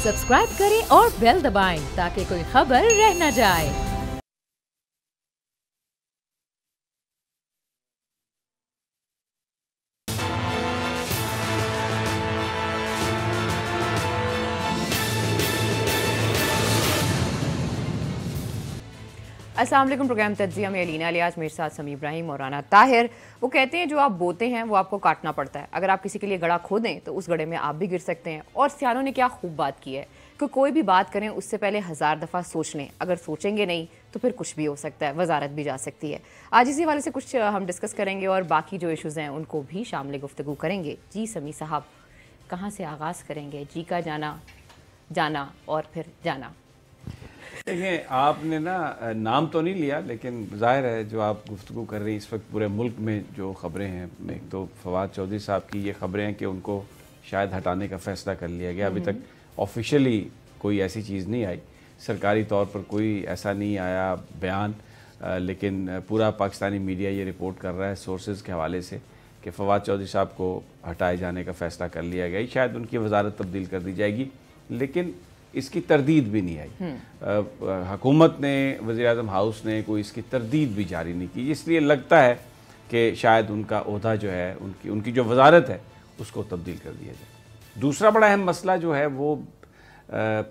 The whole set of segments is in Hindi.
सब्सक्राइब करें और बेल दबाएं ताकि कोई खबर रह न जाए। अस्सलाम वालेकुम। प्रोग्राम तज्जिया में अलीना अलियास, मेरे साथ समी इब्राहिम और राना ताहिर। वो कहते हैं जो आप बोते हैं वो आपको काटना पड़ता है। अगर आप किसी के लिए गड़ा खोदें तो उस गड़े में आप भी गिर सकते हैं। और सियानों ने क्या खूब बात की है कि कोई भी बात करें उससे पहले 1000 दफ़ा सोच लें। अगर सोचेंगे नहीं तो फिर कुछ भी हो सकता है, वजारत भी जा सकती है। आज इसी वाले से कुछ हम डिस्कस करेंगे और बाकी जो इशूज़ हैं उनको भी शामिल गुफ्तगू करेंगे। जी समी साहब, कहाँ से आगाज़ करेंगे? जी का जाना और फिर जाना। देखिए, आपने ना नाम तो नहीं लिया, लेकिन ज़ाहिर है जो आप गुफ्तगू कर रही हैं इस वक्त पूरे मुल्क में जो ख़बरें हैं, एक तो फवाद चौधरी साहब की ये ख़बरें हैं कि उनको शायद हटाने का फ़ैसला कर लिया गया। अभी तक ऑफिशियली कोई ऐसी चीज़ नहीं आई, सरकारी तौर पर कोई ऐसा नहीं आया बयान, लेकिन पूरा पाकिस्तानी मीडिया ये रिपोर्ट कर रहा है सोर्सेज़ के हवाले से कि फवाद चौधरी साहब को हटाए जाने का फ़ैसला कर लिया गया। शायद उनकी वजारत तब्दील कर दी जाएगी, लेकिन इसकी तरदीद भी नहीं आई। हुकूमत ने, वज़ीर-ए-आज़म हाउस ने कोई इसकी तरदीद भी जारी नहीं की, इसलिए लगता है कि शायद उनका ओहदा जो है, उनकी जो वजारत है उसको तब्दील कर दिया जाए। दूसरा बड़ा अहम मसला जो है वो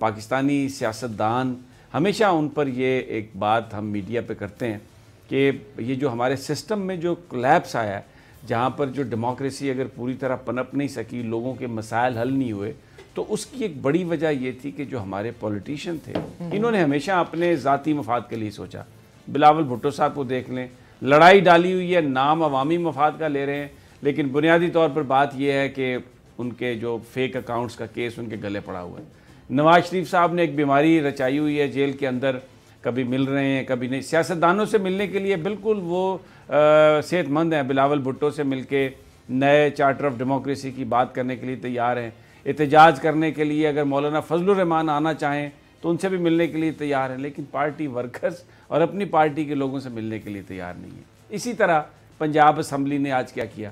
पाकिस्तानी सियासतदान हमेशा उन पर ये एक बात हम मीडिया पे करते हैं कि ये जो हमारे सिस्टम में जो कोलैप्स आया है, जहाँ पर जो डेमोक्रेसी अगर पूरी तरह पनप नहीं सकी, लोगों के मसाइल हल नहीं हुए, तो उसकी एक बड़ी वजह ये थी कि जो हमारे पॉलिटिशियन थे इन्होंने हमेशा अपने ज़ाती मफाद के लिए सोचा। बिलावल भुट्टो साहब को देख लें, लड़ाई डाली हुई है, नाम अवामी मफाद का ले रहे हैं, लेकिन बुनियादी तौर पर बात यह है कि उनके जो फेक अकाउंट्स का केस उनके गले पड़ा हुआ है। नवाज शरीफ साहब ने एक बीमारी रचाई हुई है जेल के अंदर, कभी मिल रहे हैं कभी नहीं। सियासतदानों से मिलने के लिए बिल्कुल वो सेहतमंद हैं, बिलावल भुट्टो से मिल के नए चार्टर ऑफ डेमोक्रेसी की बात करने के लिए तैयार हैं। एहतजाज करने के लिए अगर मौलाना फजलुर रहमान आना चाहें तो उनसे भी मिलने के लिए तैयार हैं, लेकिन पार्टी वर्कर्स और अपनी पार्टी के लोगों से मिलने के लिए तैयार नहीं है। इसी तरह पंजाब असम्बली ने आज क्या किया,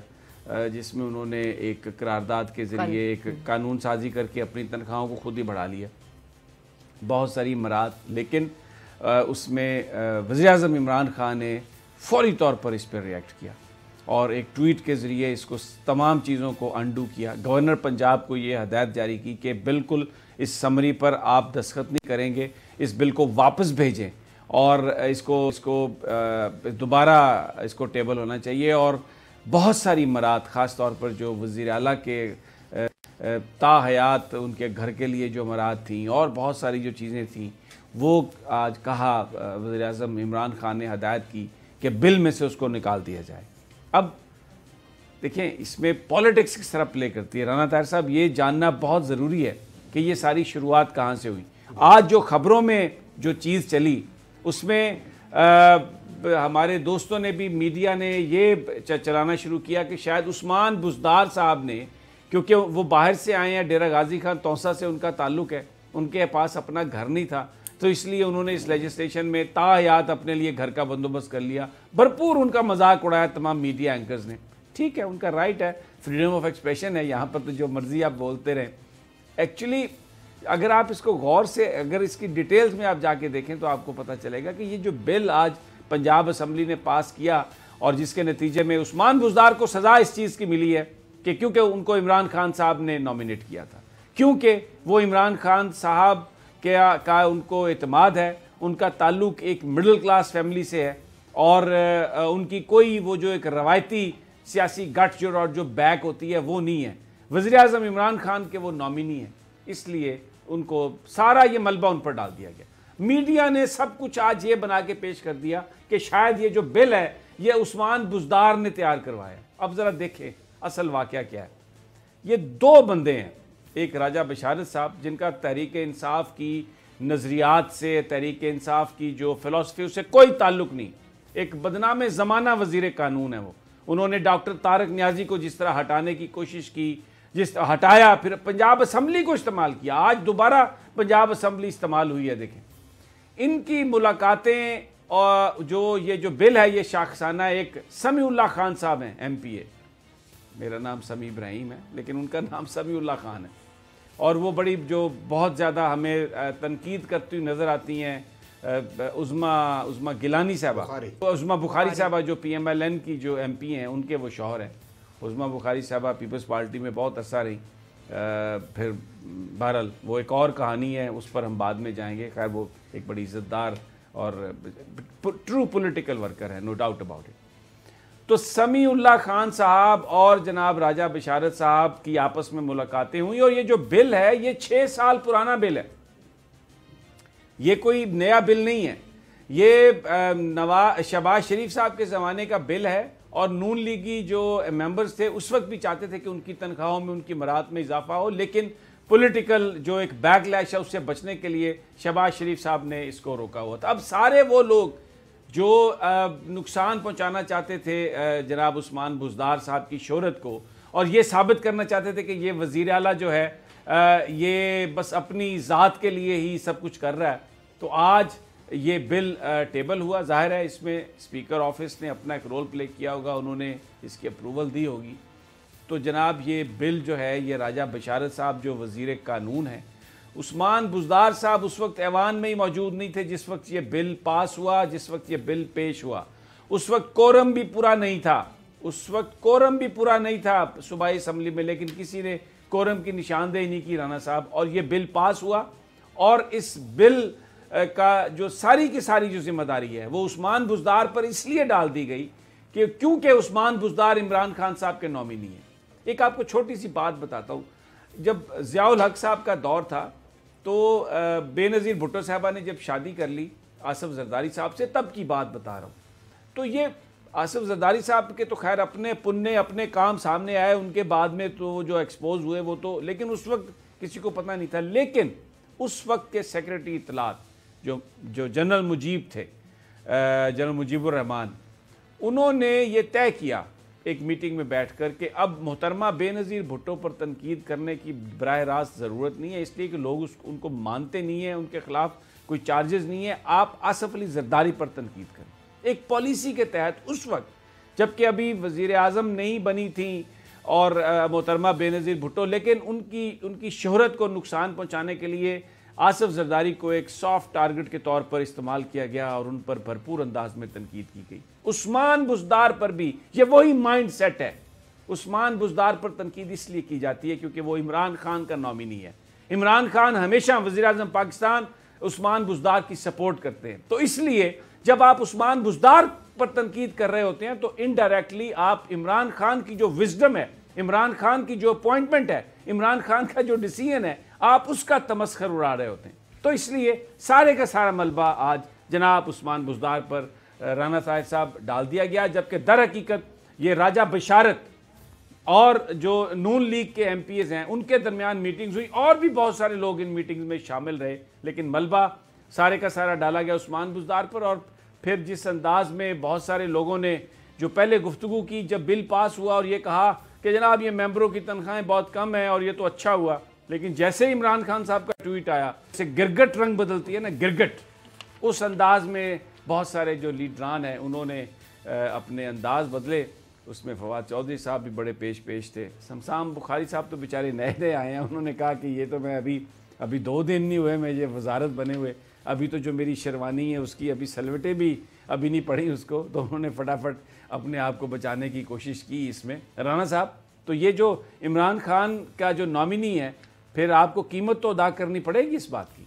जिसमें उन्होंने एक करारदाद के ज़रिए एक कानून साजी करके अपनी तनख्वाहों को खुद ही बढ़ा लिया, बहुत सारी मराद। लेकिन उसमें वज़ीर-ए-आज़म इमरान खान ने फौरी तौर पर इस पर रिएक्ट किया और एक ट्वीट के ज़रिए इसको तमाम चीज़ों को अंडू किया। गवर्नर पंजाब को ये हदायत जारी की कि बिल्कुल इस समरी पर आप दस्तखत नहीं करेंगे, इस बिल को वापस भेजें और इसको दोबारा इसको टेबल होना चाहिए। और बहुत सारी मराद, ख़ास तौर पर जो वज़ीर आला के ताहयात उनके घर के लिए जो मराद थी और बहुत सारी जो चीज़ें थीं, वो आज कहा वज़ीर-ए-आज़म इमरान खान ने हदायत की कि बिल में से उसको निकाल दिया जाए। अब देखें, इसमें पॉलिटिक्स किस तरह प्ले करती है। राना ताहिर साहब, ये जानना बहुत ज़रूरी है कि ये सारी शुरुआत कहाँ से हुई। आज जो ख़बरों में जो चीज़ चली उसमें हमारे दोस्तों ने भी, मीडिया ने ये चलाना शुरू किया कि शायद उस्मान बुज़दार साहब ने, क्योंकि वो बाहर से आए हैं, डेरा गाजी खान तौसा से उनका ताल्लुक़ है, उनके पास अपना घर नहीं था, तो इसलिए उन्होंने इस लेजिस्लेशन में ताहयात अपने लिए घर का बंदोबस्त कर लिया। भरपूर उनका मजाक उड़ाया तमाम मीडिया एंकर्स ने। ठीक है, उनका राइट है, फ्रीडम ऑफ एक्सप्रेशन है, यहाँ पर तो जो मर्जी आप बोलते रहें। एक्चुअली अगर आप इसको गौर से, अगर इसकी डिटेल्स में आप जाके देखें तो आपको पता चलेगा कि ये जो बिल आज पंजाब असम्बली ने पास किया और जिसके नतीजे में उस्मान बुज़दार को सज़ा इस चीज़ की मिली है कि क्योंकि उनको इमरान खान साहब ने नॉमिनेट किया था, क्योंकि वो इमरान खान साहब का उनको एतमाद है, उनका ताल्लुक़ एक मिडिल क्लास फैमिली से है और उनकी कोई वो जो एक रवायती सियासी गठ और जो बैक होती है वो नहीं है। वज़ीर-ए-आज़म इमरान खान के वो नॉमिनी है, इसलिए उनको सारा ये मलबा उन पर डाल दिया गया। मीडिया ने सब कुछ आज ये बना के पेश कर दिया कि शायद ये जो बिल है ये उस्मान बुज़दार ने तैयार करवाया। अब ज़रा देखें असल वाक़या क्या है। ये दो बंदे हैं, एक राजा बशारत साहब जिनका तहरीक इंसाफ की नज़रियात से, तहरीक इंसाफ की जो फ़िलासफ़ी उससे कोई ताल्लुक़ नहीं, एक बदनाम ज़माना वज़ीर कानून है वो। उन्होंने डॉक्टर तारक न्याजी को जिस तरह हटाने की कोशिश की, जिस हटाया, फिर पंजाब असम्बली को इस्तेमाल किया, आज दोबारा पंजाब असम्बली इस्तेमाल हुई है। देखें इनकी मुलाकातें और जो बिल है ये शाखसाना, एक समीउल्लाह खान साहब हैं MPA, मेरा नाम समी इब्राहिम है लेकिन उनका नाम समीउल्लाह खान है, और वो बड़ी जो बहुत ज़्यादा हमें तनकीद करती हुई नज़र आती हैं उज़मा गिलानी साहबा, उज़मा बुखारी साहबा जो PMLN की जो MP हैं, उनके वो शौहर हैं। उज़मा बुखारी साहबा पीपल्स पार्टी में बहुत अरसा रही, फिर बहरहाल वो एक और कहानी है, उस पर हम बाद में जाएंगे। खैर वो एक बड़ी इज़्ज़तदार और ट्रू पॉलिटिकल वर्कर है, नो डाउट अबाउट इट। तो समीउल्लाह खान साहब और जनाब राजा बशारत साहब की आपस में मुलाकातें हुई और ये जो बिल है ये 6 साल पुराना बिल है, ये कोई नया बिल नहीं है। ये शहबाज शरीफ साहब के ज़माने का बिल है और नून लीगी जो मेंबर्स थे उस वक्त भी चाहते थे कि उनकी तनख्वाहों में, उनकी मरात में इजाफा हो, लेकिन पॉलिटिकल जो एक बैकलैश है उससे बचने के लिए शहबाज शरीफ साहब ने इसको रोका हुआ था। अब सारे वो लोग जो नुकसान पहुंचाना चाहते थे जनाब उस्मान बुज़दार साहब की शोहरत को और ये साबित करना चाहते थे कि ये वज़ीर आला जो है ये बस अपनी ज़ात के लिए ही सब कुछ कर रहा है, तो आज ये बिल टेबल हुआ। जाहिर है इसमें स्पीकर ऑफिस ने अपना एक रोल प्ले किया होगा, उन्होंने इसकी अप्रूवल दी होगी। तो जनाब ये बिल जो है ये राजा बशारत साहब जो वज़ीर कानून है, उस्मान बुज़दार साहब उस वक्त ऐवान में ही मौजूद नहीं थे जिस वक्त ये बिल पास हुआ, जिस वक्त ये बिल पेश हुआ। उस वक्त कोरम भी पूरा नहीं था, उस वक्त कोरम भी पूरा नहीं था सूबाई असम्बली में, लेकिन किसी ने कोरम की निशानदेही नहीं की राना साहब, और ये बिल पास हुआ। और इस बिल का जो सारी की सारी जो जिम्मेदारी है वो उस्मान बुज़दार पर इसलिए डाल दी गई कि क्योंकि उस्मान बुज़दार इमरान खान साहब के नॉमिनी हैं। एक आपको छोटी सी बात बताता हूँ, जब ज़ियाउल हक साहब का दौर था तो बेनज़ीर भुट्टो साहबा ने जब शादी कर ली आसिफ जरदारी साहब से, तब की बात बता रहा हूँ। तो ये आसिफ जरदारी साहब के तो खैर अपने पुण्य अपने काम सामने आए, उनके बाद में तो जो एक्सपोज हुए वो तो, लेकिन उस वक्त किसी को पता नहीं था। लेकिन उस वक्त के सेक्रेटरी इत्तलात जो जनरल मुजीब थे, जनरल मुजीबुर रहमान, उन्होंने ये तय किया एक मीटिंग में बैठकर कि अब मोहतरमा बेनज़ीर भुट्टो पर तनकीद करने की बराह रास्त ज़रूरत नहीं है, इसलिए कि लोग उनको मानते नहीं हैं, उनके खिलाफ कोई चार्जेस नहीं है, आप आसिफ अली जरदारी पर तनकीद करें। एक पॉलिसी के तहत उस वक्त जबकि अभी वज़ीर आज़म नहीं बनी थी और मोहतरमा बेनज़ीर भुट्टो, लेकिन उनकी शोहरत को नुकसान पहुँचाने के लिए आसिफ जरदारी को एक सॉफ्ट टारगेट के तौर पर इस्तेमाल किया गया और उन पर भरपूर अंदाज में तनकीद की गई। उस्मान बुज़दार पर भी ये वही माइंड सेट है। उस्मान बुज़दार पर तनकीद इसलिए की जाती है क्योंकि वो इमरान खान का नॉमिनी है। इमरान खान हमेशा वज़ीर आज़म पाकिस्तान उस्मान बुज़दार की सपोर्ट करते हैं, तो इसलिए जब आप उस्मान बुज़दार पर तनकीद कर रहे होते हैं तो इनडायरेक्टली आप इमरान खान की जो विजडम है, इमरान खान की जो अपॉइंटमेंट है, इमरान खान का जो डिसीजन है, आप उसका तमस्खर उड़ा रहे होते हैं। तो इसलिए सारे का सारा मलबा आज जनाब उस्मान बुज़दार पर राना साहब डाल दिया गया, जबकि दर हकीकत ये राजा बशारत और जो नून लीग के MPs हैं उनके दरमियान मीटिंग्स हुई और भी बहुत सारे लोग इन मीटिंग्स में शामिल रहे, लेकिन मलबा सारे का सारा डाला गया उस्मान बुज़दार पर। और फिर जिस अंदाज में बहुत सारे लोगों ने जो पहले गुफ्तगू की जब बिल पास हुआ और ये कहा कि जनाब ये मेंबरों की तनख्वाहें बहुत कम है और ये तो अच्छा हुआ, लेकिन जैसे इमरान खान साहब का ट्वीट आया, जैसे गिरगट रंग बदलती है ना, गिरगट, उस अंदाज में बहुत सारे जो लीडरान हैं उन्होंने अपने अंदाज बदले। उसमें फवाद चौधरी साहब भी बड़े पेश थे। शमशाम बुखारी साहब तो बेचारे नए नए आए हैं, उन्होंने कहा कि ये तो मैं अभी 2 दिन नहीं हुए मुझे वजारत बने हुए, अभी तो जो मेरी शेरवानी है उसकी अभी सलवटें भी अभी नहीं पड़ी उसको, तो उन्होंने फटाफट अपने आप को बचाने की कोशिश की इसमें। राना साहब, तो ये जो इमरान खान का जो नॉमिनी है, फिर आपको कीमत तो अदा करनी पड़ेगी इस बात की।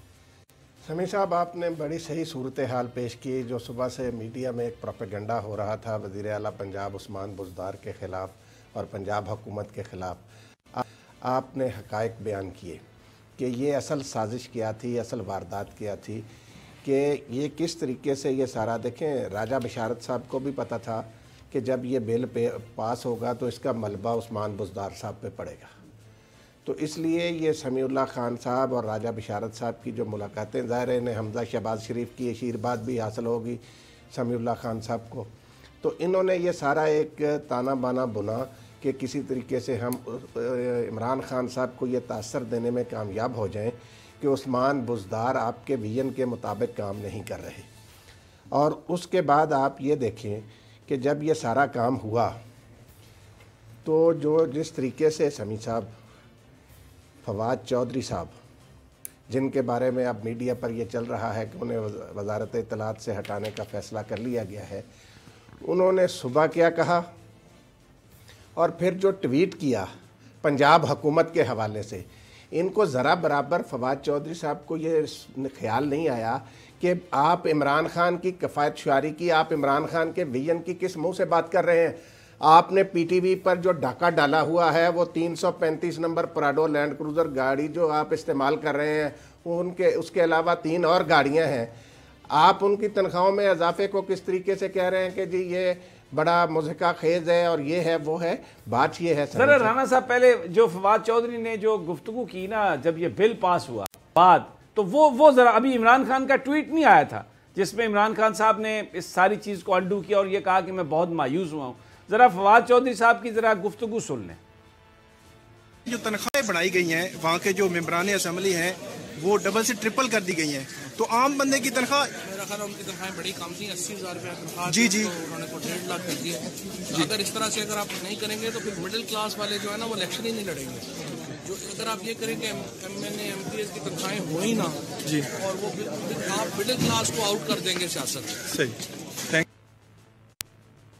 समी साहब, आपने बड़ी सही सूरत हाल पेश की। जो सुबह से मीडिया में एक प्रोपेगेंडा हो रहा था वज़ीर आला पंजाब उस्मान बुज़दार के ख़िलाफ़ और पंजाब हुकूमत के ख़िलाफ़, आपने हक़ाइक़ बयान किए कि ये असल साजिश क्या थी, असल वारदात क्या थी, कि ये किस तरीके से ये सारा देखें। राजा बशारत साहब को भी पता था कि जब ये बिल पास होगा तो इसका मलबा उस्मान बुज़दार साहब पे पड़ेगा, तो इसलिए ये समीउल्लाह खान साहब और राजा बशारत साहब की जो मुलाकातें, ज़ाहिर है इन्हें हमजा शहबाज शरीफ की आशीर्वाद भी हासिल होगी समीउल्लाह खान साहब को, तो इन्होंने ये सारा एक ताना बाना बुना कि किसी तरीके से हम इमरान खान साहब को ये तासर देने में कामयाब हो जाएं कि उस्मान बुज़दार आपके विजन के मुताबिक काम नहीं कर रहे। और उसके बाद आप ये देखें कि जब ये सारा काम हुआ तो जो जिस तरीके से समी साहब फवाद चौधरी साहब, जिनके बारे में अब मीडिया पर यह चल रहा है कि उन्हें वजारत इत्तलात से हटाने का फ़ैसला कर लिया गया है, उन्होंने सुबह क्या कहा और फिर जो ट्वीट किया पंजाब हुकूमत के हवाले से, इनको ज़रा बराबर फवाद चौधरी साहब को ये ख्याल नहीं आया कि आप इमरान खान की किफ़ायत शुआरी की, आप इमरान खान के विजन की किस मुंह से बात कर रहे हैं। आपने पीटीवी पर जो डाका डाला हुआ है वो 335 नंबर प्राडो लैंड क्रूज़र गाड़ी जो आप इस्तेमाल कर रहे हैं, उनके उसके अलावा 3 और गाड़ियां हैं। आप उनकी तनख्वाहों में इजाफे को किस तरीके से कह रहे हैं कि जी ये बड़ा मुज़हिका खेज है और ये है वो है। बात ये है सर राणा साहब, पहले जो फवाद चौधरी ने जो गुफ्तगू की ना, जब ये बिल पास हुआ बाद, तो वो जरा अभी इमरान खान का ट्वीट नहीं आया था जिसमें इमरान खान साहब ने इस सारी चीज़ को अंडू किया और ये कहा कि मैं बहुत मायूस हुआ हूँ। ज़रा फवाद चौधरी साहब की ज़रा गुफ्तगू सुन लें। जो तनख्वाहें बढ़ाई गई हैं वहाँ के जो मेंबरान असम्बली हैं वो डबल से ट्रिपल कर दी गई हैं, तो आम बंदे की तनख्वाह, मेरा ख्याल उनकी तनख्वाहें बड़ी कम थी, 80,000 रुपया तनख्वाह जी जी, तो उन्होंने को 1.5 लाख कर दिया। तो अगर इस तरह से अगर आप नहीं करेंगे तो फिर मिडिल क्लास वाले जो है ना वो इलेक्शन ही नहीं लड़ेंगे। जो अगर आप ये करेंगे MNA MPs की तनख्वाहें हो ही ना जी, और वो आप मिडिल क्लास को आउट कर देंगे सियासत से। सही।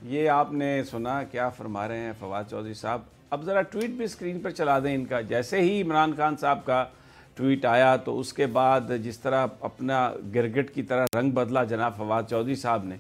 ये आपने सुना क्या फरमा रहे हैं फवाद चौधरी साहब। अब ज़रा ट्वीट भी स्क्रीन पर चला दें इनका। जैसे ही इमरान खान साहब का ट्वीट आया तो उसके बाद जिस तरह अपना गिरगिट की तरह रंग बदला जनाब फवाद चौधरी साहब ने,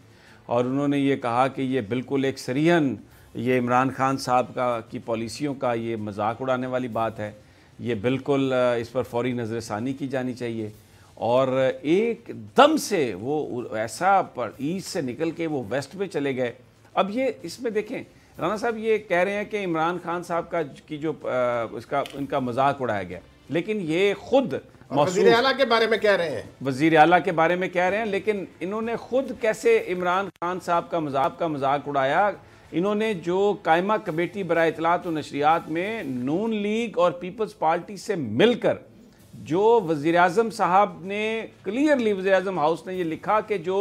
और उन्होंने ये कहा कि ये बिल्कुल एक सरीहन ये इमरान खान साहब की पॉलिसियों का ये मजाक उड़ाने वाली बात है, ये बिल्कुल इस पर फौरी नज़रसानी की जानी चाहिए। और एकदम से वो ऐसा पर ईस्ट से निकल के वो वेस्ट में चले गए। अब ये इसमें देखें राणा साहब ये कह रहे हैं कि इमरान खान साहब का की जो इसका इनका मजाक उड़ाया गया, लेकिन ये खुद वज़ीर आला के बारे में कह रहे हैं, वज़ीर आला के बारे में कह रहे हैं, लेकिन इन्होंने खुद कैसे इमरान खान साहब का मजाक उड़ाया। इन्होंने जो कायमा कमेटी बराए इत्तलात व नशरियात में नून लीग और पीपल्स पार्टी से मिलकर जो वज़ीर आज़म साहब ने क्लियरली, वज़ीर आज़म हाउस ने ये लिखा कि जो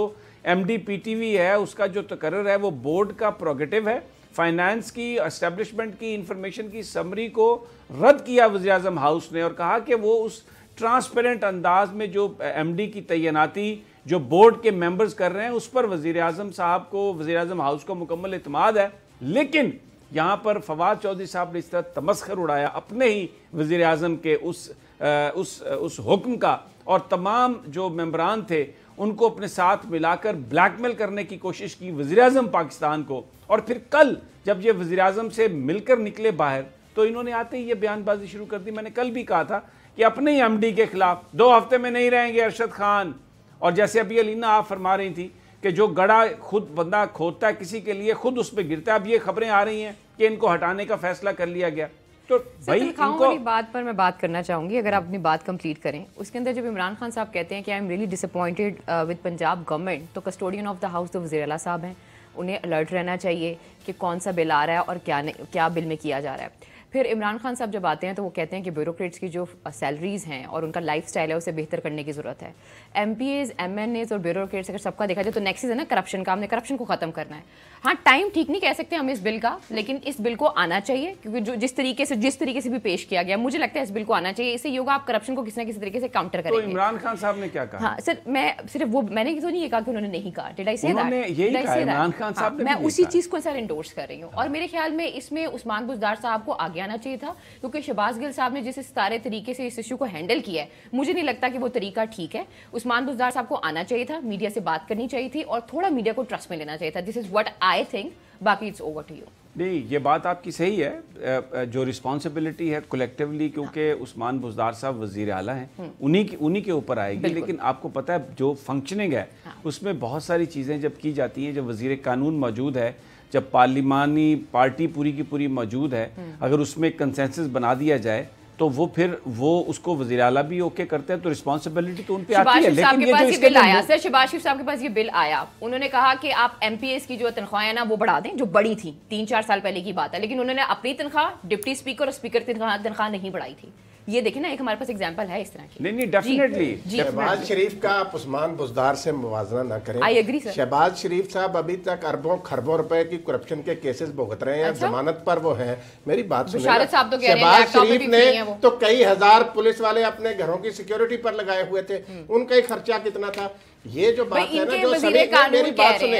MD PTV है उसका जो तकर्रर है वो बोर्ड का प्रोगेटिव है, फाइनेंस की एस्टेब्लिशमेंट की इंफॉर्मेशन की समरी को रद्द किया वज़ीर आज़म हाउस ने और कहा कि वो उस ट्रांसपेरेंट अंदाज में जो MD की तैनाती जो बोर्ड के मेंबर्स कर रहे हैं उस पर वज़ीर आज़म साहब को, वज़ीर आज़म हाउस को मुकम्मल इत्मीनान है। लेकिन यहाँ पर फवाद चौधरी साहब ने इस तरह तमस्खर उड़ाया अपने ही वज़ीर आज़म के उस हुक्म का, और तमाम जो मेंबरान थे उनको अपने साथ मिलाकर ब्लैकमेल करने की कोशिश की वज़ीर आज़म पाकिस्तान को। और फिर कल जब ये वज़ीर आज़म से मिलकर निकले बाहर तो इन्होंने आते ही ये बयानबाजी शुरू कर दी। मैंने कल भी कहा था कि अपने ही MD के खिलाफ 2 हफ्ते में नहीं रहेंगे अरशद खान। और जैसे अभी अलीना आप फरमा रही थी कि जो गड़ा खुद बंदा खोदता है किसी के लिए खुद उस पर गिरता है। अब ये खबरें आ रही हैं कि इनको हटाने का फैसला कर लिया गया। तो भाई तनख्वाहों वाली बात पर मैं बात करना चाहूंगी, अगर आप अपनी बात कंप्लीट करें। उसके अंदर जब इमरान खान साहब कहते हैं कि I am really disappointed with Punjab government, तो कस्टोडियन ऑफ द हाउस तो वज़ीर आला साहब हैं, उन्हें अलर्ट रहना चाहिए कि कौन सा बिल आ रहा है और क्या बिल में किया जा रहा है। फिर इमरान खान साहब जब आते हैं तो वो कहते हैं कि ब्यूरोक्रेट्स की जो सैलरीज़ हैं और उनका लाइफस्टाइल है उसे बेहतर करने की ज़रूरत है। MPs, MNAs और ब्यूरोक्रेट्स अगर सबका देखा जाए तो नेक्सस है ना करप्शन का, हमने करप्शन को ख़त्म करना है। हाँ, टाइम ठीक नहीं कह सकते हम इस बिल का, लेकिन इस बिल को आना चाहिए क्योंकि जो जिस तरीके से भी पेश किया गया, मुझे लगता है इस बिल को आना चाहिए। इससे योगा आप करप्शन को किसी ना किसी तरीके से काउंटर करेंगे। तो इमरान खान साहब ने क्या कहा? हाँ सर, मैं सिर्फ वो मैंने तो नहीं ये कहा कि उन्होंने नहीं कहा, did I say that? Imran Khan साहब ने मैं उसी चीज़ को सर इंडोर्स कर रही हूँ। और मेरे ख्याल में इसमें उस्मान बुज़दार साहब को आगे आना चाहिए था, क्योंकि शहबाज गिल साहब ने जिस सारे तरीके से इस इशू को हैंडल किया है, मुझे नहीं लगता कि वो तरीका ठीक है। उस्मान बुज़दार साहब को आना चाहिए था, मीडिया से बात करनी चाहिए थी और थोड़ा मीडिया को ट्रस्ट में लेना चाहिए था। This is what I think, बाकी इट्स ओवर टू यू। नहीं, ये बात आपकी सही है। जो रिस्पॉन्सिबिलिटी है कलेक्टिवली, क्योंकि उस्मान बुज़दार साहब वज़ीर आला हैं, उन्हीं के ऊपर आएगी। लेकिन आपको पता है जो फंक्शनिंग है उसमें बहुत सारी चीज़ें जब की जाती हैं, जब वज़ीर कानून मौजूद है, जब पार्लिमानी पार्टी पूरी की पूरी मौजूद है, अगर उसमें कंसेंसस बना दिया जाए तो वो उसको वज़ीर आला भी ओके करते हैं, तो रिस्पॉन्सिबिलिटी तो उन पे आती है। लेकिन ये जो इसके आया सर, शहबाज शरीफ साहब के पास ये बिल आया, उन्होंने कहा कि आप MPs की जो तनख्वाहें ना वो बढ़ा दें, जो बड़ी थी 3-4 साल पहले की बात है, लेकिन उन्होंने अपनी तनख्वाह, डिप्टी स्पीकर और स्पीकर की तनख्वाह नहीं बढ़ाई थी। ये देखें ना, एक हमारे पास एग्जांपल है इस तरह की। नहीं डेफिनेटली। शहबाज शरीफ का आप उस्मान बुज़दार से मुवाजना ना करें। I agree sir. Shahbaz Sharif साहब अभी तक अरबों खरबों रुपए की करप्शन के केसेस भुगत रहे हैं, जमानत पर वो हैं। मेरी बात सुनिए, बुशारत साहब तो कह रहे हैं शहबाज लैपटॉप पे शरीफ भी ने फ्री हैं वो। तो कई हजार पुलिस वाले अपने घरों की सिक्योरिटी पर लगाए हुए थे, उनका ही खर्चा कितना था। ये जो बात है ना, जो समीर ने मेरी बात सुने,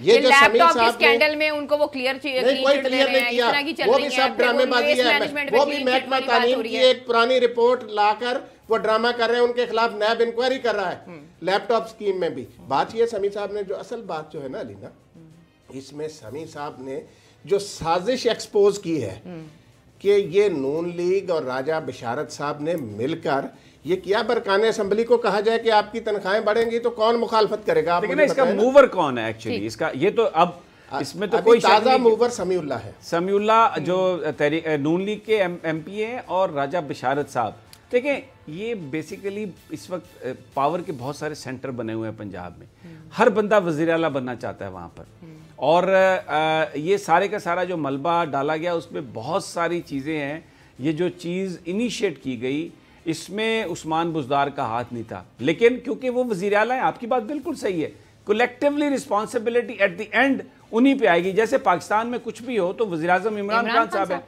ये जो समीर लैपटॉप के साहब स्कैंडल में उनको वो क्लियर कोई क्लियर नहीं किया, वो भी सब ड्रामेबाजी है। वो भी महकमा तालीम की एक पुरानी रिपोर्ट लाकर वो ड्रामा कर रहे हैं, उनके खिलाफ नैब इंक्वायरी कर रहा है लैपटॉप स्कीम में भी। बात ये समीर साहब ने जो असल बात जो है ना अलीना, इसमें समीर साहब ने जो साजिश एक्सपोज की है कि ये नून लीग और राजा बिशारत साहब ने मिलकर ये किया। बरकाने असेंबली को कहा जाए कि आपकी तनख्वाहें बढ़ेंगी तो कौन मुखालफत करेगा? लेकिन इसका मूवर कौन है एक्चुअली इसका? ये तो अब इसमें तो कोई ताजा मूवर समीउल्लाह है। समीउल्लाह जो नून लीग के एमपी हैं और राजा बिशारत साहब। देखें, ये बेसिकली इस वक्त पावर के बहुत सारे सेंटर बने हुए हैं पंजाब में। हर बंदा वज़ीर आला बनना चाहता है वहाँ पर, और ये सारे का सारा जो मलबा डाला गया उसमें बहुत सारी चीज़ें हैं। ये जो चीज़ इनिशिएट की गई इसमें उस्मान बुज़दार का हाथ नहीं था, लेकिन क्योंकि वो वज़ीर आला है, आपकी बात बिल्कुल सही है, collectively responsibility at the end उन्हीं पे आएगी। जैसे पाकिस्तान में कुछ भी हो तो वज़ीर आज़म इमरान खान साहब हैं,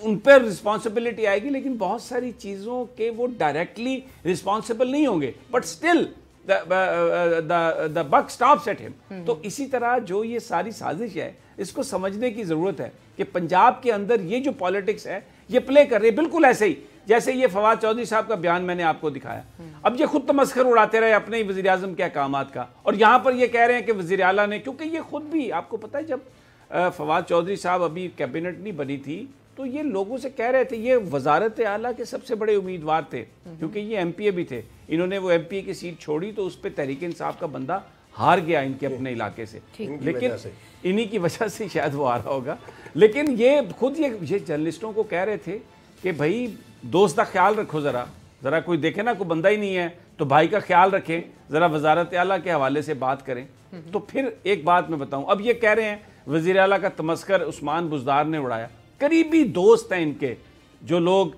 उन पर रिस्पॉन्सिबिलिटी आएगी, लेकिन बहुत सारी चीज़ों के वो डायरेक्टली रिस्पॉन्सिबल नहीं होंगे, but still the buck stops at him. तो इसी तरह जो ये सारी साजिश है, इसको समझने की ज़रूरत है कि पंजाब के अंदर ये जो पॉलिटिक्स है ये प्ले कर रही है, बिल्कुल ऐसे ही जैसे ये फवाद चौधरी साहब का बयान मैंने आपको दिखाया। अब ये खुद तमस्खर उड़ाते रहे अपने ही वज़ीर आज़म के अहकामात का, और यहाँ पर ये कह रहे हैं कि वज़ीर आला ने, क्योंकि ये खुद भी आपको पता है जब फवाद चौधरी साहब अभी कैबिनेट नहीं बनी थी तो ये लोगों से कह रहे थे, ये वजारत आला के सबसे बड़े उम्मीदवार थे, क्योंकि ये एमपीए भी थे। इन्होंने वो एमपीए की सीट छोड़ी तो उस पर तहरीक इंसाफ का बंदा हार गया इनके अपने इलाके से, लेकिन इन्हीं की वजह से शायद वो आ रहा होगा। लेकिन ये खुद ये जर्नलिस्टों को कह रहे थे कि भाई दोस्त का ख्याल रखो, ज़रा कोई देखे ना कोई बंदा ही नहीं है तो भाई का ख्याल रखें, ज़रा वजारत आला के हवाले से बात करें। तो फिर एक बात मैं बताऊं, अब ये कह रहे हैं वज़ीर आला का तमस्कर उस्मान बुज़दार ने उड़ाया। करीबी दोस्त हैं इनके जो लोग